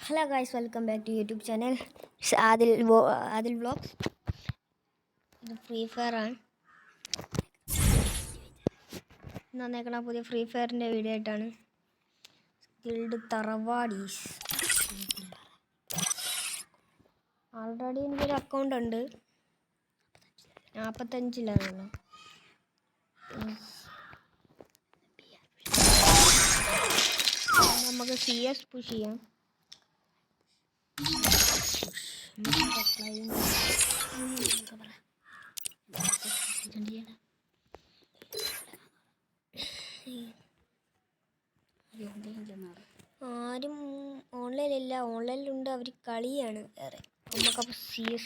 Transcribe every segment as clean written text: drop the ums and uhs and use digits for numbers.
Hello guys, welcome back to YouTube channel. It's Adil Vlogs. ഇത് free fire ആണ്. നന്നേക്കണ പുതിയ free ഫയറിൻ്റെ video ആയിട്ടാണ്. Skilled തറവാടീസ്. Already എനിക്കൊരു account ഉണ്ട്. 45 നമുക്ക് CS പുഷ് ചെയ്യാം. ആരും ഓൺലൈനിലില്ല. ഓൺലൈനിലുണ്ട്, അവർ കളിയാണ് വേറെ. നമുക്കപ്പോൾ CS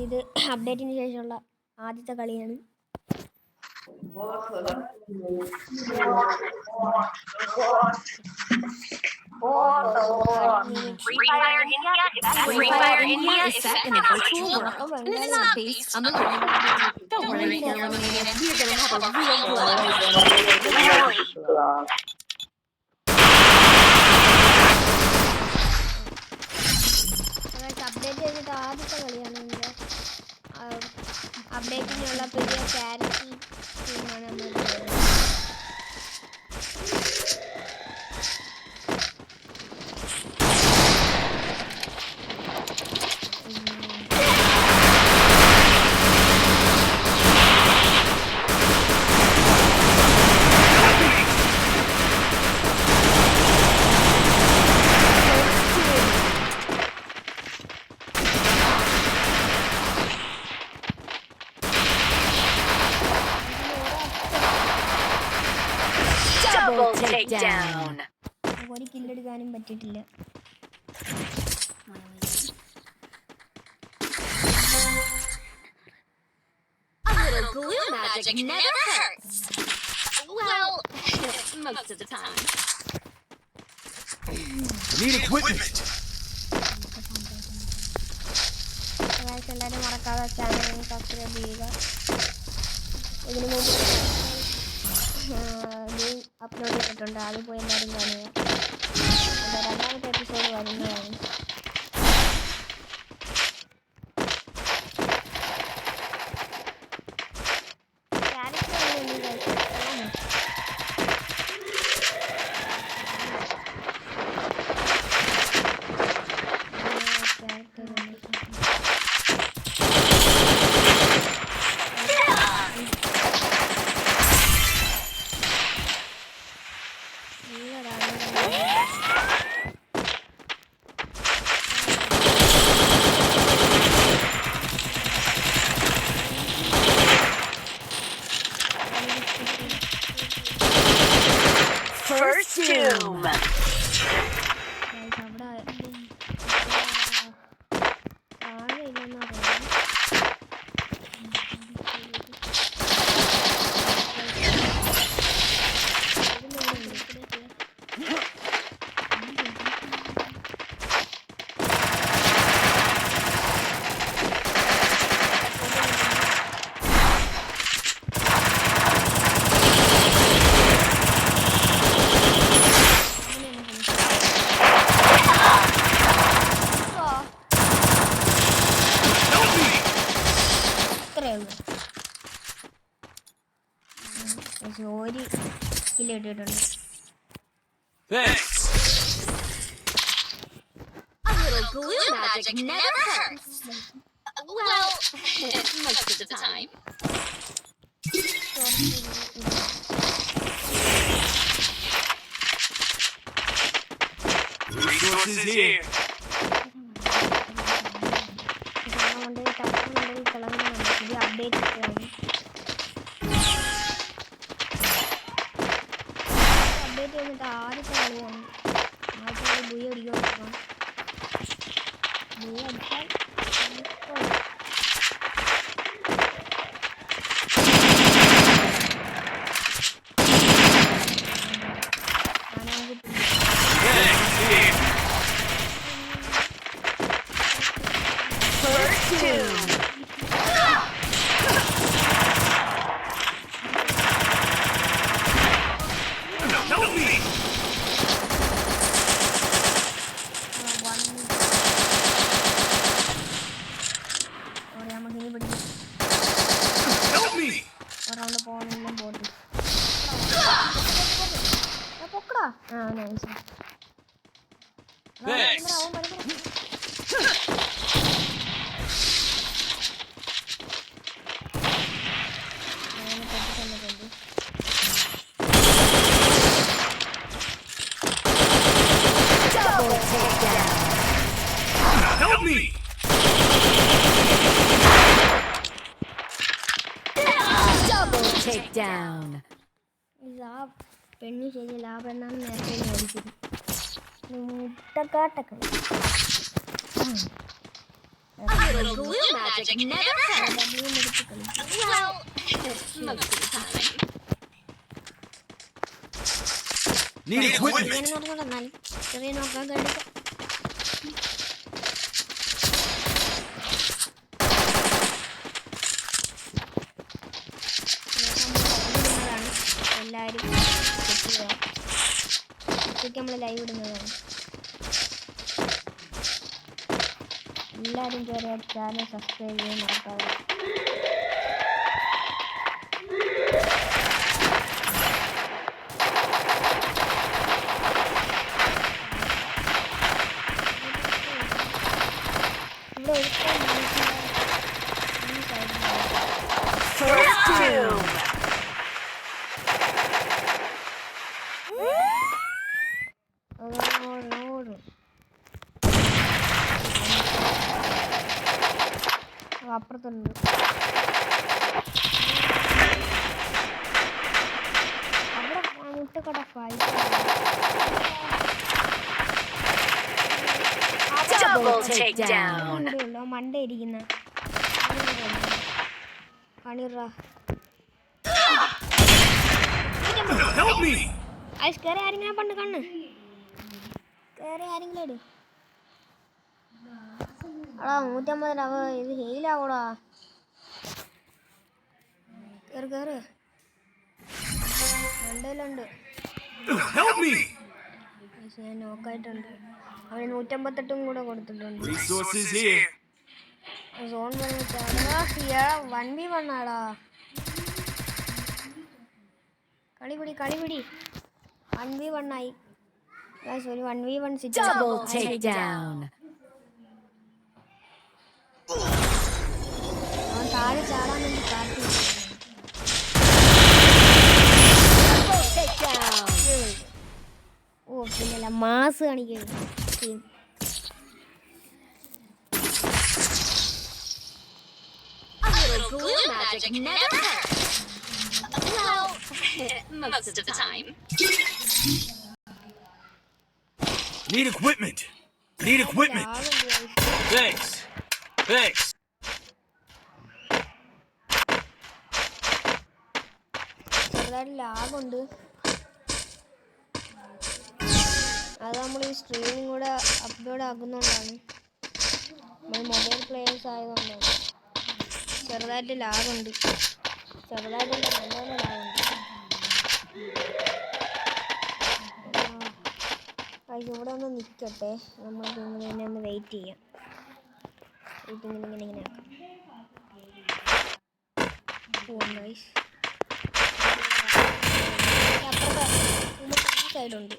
ഇത് അപ്ഡേറ്റിന് ശേഷമുള്ള ആദ്യത്തെ കളിയാണ്. Free Fire India is set in a virtual world, and it's not based on the real world. Don't worry if you're eliminated. We're gonna have a real vlog. Update ചെയ്തിട്ട് ആദ്യത്തെ കളിയാണ് ഇതിൻ്റെ. അപ്ഡേറ്റിനുള്ള പുതിയ ക്യാരക്ടർ ടീമാണ് നമ്മൾ. Takedown. ഒരു കില്ലെടുക്കാനും പറ്റിയിട്ടില്ല. A little glue magic never hurts. Well, most of the time. Need equipment. എല്ലാവരും മറക്കാതെ ചാനൽ സബ്സ്ക്രൈബ് ചെയ്യുക. ഇതിനു മുമ്പ് അപ്ലോഡ് ചെയ്തിട്ടുണ്ട്, അത് പോയി എല്ലാവരും കാണുക. രണ്ടാമത്തെ എപ്പിസോഡ് വരുന്നതാണ്. First doom. ഒരു കില്ല് ഇട്ടിട്ടുണ്ട്. A little glue magic never hurts. Well, most of the time. Resources here. Update ചെയ്തിട്ട് ആദ്യത്തെ കളിയാണ്. ആദ്യത്തെ കളി ബുയ അടിക്കാൻ നോക്കാം. ബുയ അടിച്ചാൽ First doom. No, me. ആ nice. Thanks. Help me. Double takedown. ആ പെണ്ണി ശരിയല്ല, ആ പെണ്ണാണ് നേരത്തെ മേടിച്ചത്. മുട്ടക്കാട്ടൊക്കെ A little glue magic never hurts. Well, most of the time. Need equipment. എന്നാലും ചെറിയ നോക്കാൻ കഴിയും. എല്ലാവരും ഉച്ചയ്ക്ക് നമ്മൾ ലൈവ് ഇടുന്നതാണ്. എല്ലാവരും കയറിയ ചാനൽ സബ്സ്ക്രൈബ് ചെയ്യാൻ മറക്കാതെ. ഇവിടെ അപ്പുറത്തുണ്ട്. അവിടെ മുട്ടക്കട ഫൈറ്റ് Double takedown. മണ്ട ഇരിക്കുന്ന പണിറ. Help me. ഐസ് കയറി ആരെങ്കിലും പണ്ട് കണ്ണ് കയറി ആരെങ്കിലും ഇട്. അടാ 150 രൂപ ഇത് ഹെയിലാവൂടാ. കയറി കയറി രണ്ടേലുണ്ട്. Help me. ഞാൻ നോക്കായിട്ടുണ്ട്. അവന് 158 കൂടെ കൊടുത്തിട്ടുണ്ട്. Resources here. സോൺ പറഞ്ഞിട്ടാണ് 1v1 ആടാ. കളിപിടി 1v1 ആയി. ഒരു 1v1 Double takedown. അവൻ താഴെ ചാടാൻ വേണ്ടി കാത്തിരിക്കുന്നു. ഓ പിന്നല്ല മാസ് കാണിക്കുന്നു. A little glue magic never hurts. Well, most of the time. Need equipment. Need equipment. Thanks. Thanks. ചെറുതായിട്ട് ലാഗുണ്ട്. അത് നമ്മൾ ഈ സ്ട്രീമിങ് കൂടെ അപ്ലോഡ് ആക്കുന്നതുകൊണ്ടാണ്. നമ്മൾ മൊബൈൽ പ്ലേയേഴ്സ് ആയതുകൊണ്ടാണ്. ചെറുതായിട്ട് ലാഗുണ്ട്. ചെറുതായിട്ടല്ല നല്ലപോലെ ലാഗുണ്ട്. ഇവിടെ ഒന്ന് നിൽക്കട്ടെ. നമുക്ക് ഇങ്ങനെ ഒന്ന് വെയിറ്റ് ചെയ്യാം. ഇങ്ങനെ ആക്കാം. നൈസ്. അപ്പുറത്തെ ഈ സൈഡുണ്ട്.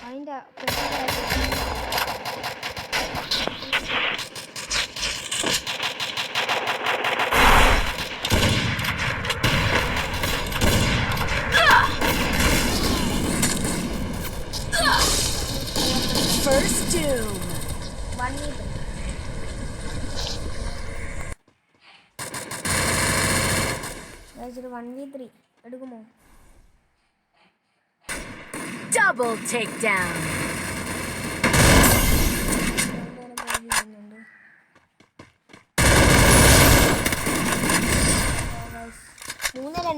അതിൻ്റെ First doom. 1v3 എടുക്കുമോ? Double takedown.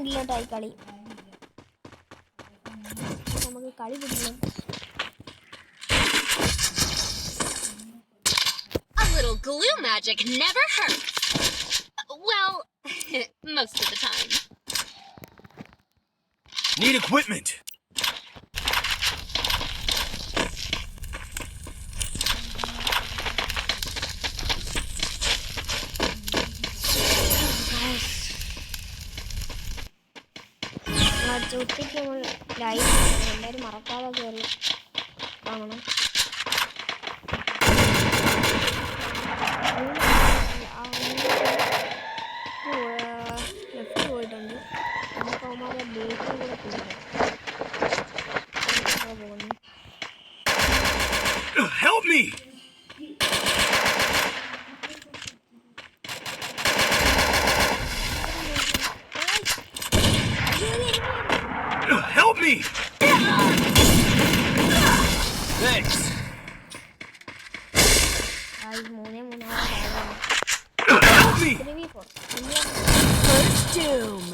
3-2 കളി. നമുക്ക് കളി പിടിക്കണം. A little glue magic never hurts. Well, most of the time. Need equipment. ഉച്ചയ്ക്ക് നമ്മൾ ലൈവ് എല്ലാവരും മറക്കാതെ കയറി കാണണം. ലെഫ്റ്റ് പോയിട്ടുണ്ട്. നമുക്ക് അവന്മാരെ ബേക്കും കൂടെ പോകുന്നു. Help me! Help me! Thanks. Help me! First doom.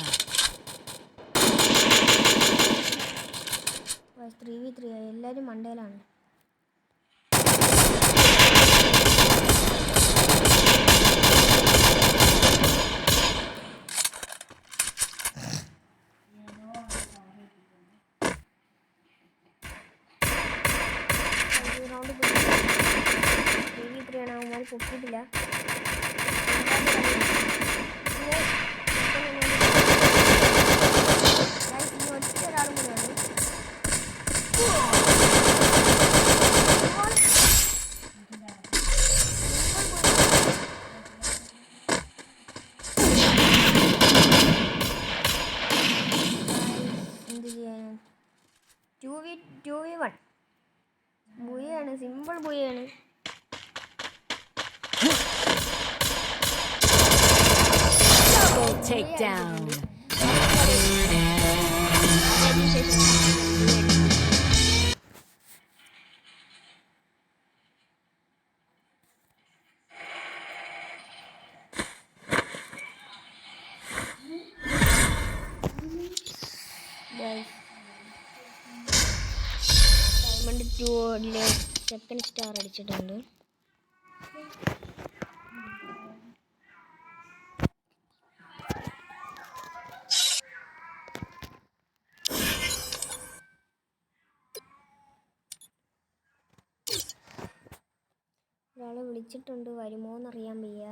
3v3 എല്ലാവരും മണ്ടയിലാണ്. പൊക്കിയിട്ടില്ല. ഒറ്റ ഒരാളും കൂടെയാണ്. എന്ത് ചെയ്യാൻ? 2v1 ബുയാണ്, സിമ്പിൾ ബുയാണ്. Double takedown. Diamond 2 second star അടിച്ചിട്ടുണ്ട്. ഒരാളെ വിളിച്ചിട്ടുണ്ട്, വരുമോന്നറിയാൻ വയ്യ.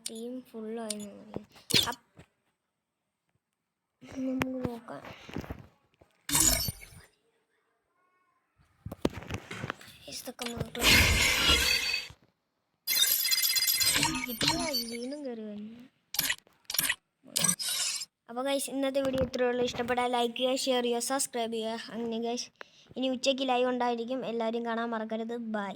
ടീം ഫുള്ളായി നമുക്ക് നോക്കാം. വീണ്ടും കയറി വന്നു. അപ്പോൾ ഗൈസ് ഇന്നത്തെ വീഡിയോ ഇത്രയുള്ളൂ. ഇഷ്ടപ്പെട്ടാൽ ലൈക്ക് ചെയ്യുക, ഷെയർ ചെയ്യുക, സബ്സ്ക്രൈബ് ചെയ്യുക. അങ്ങനെ ഗൈസ് ഇനി ഉച്ചയ്ക്ക് ലൈവ് ഉണ്ടായിരിക്കും. എല്ലാവരും കാണാൻ മറക്കരുത്. ബൈ.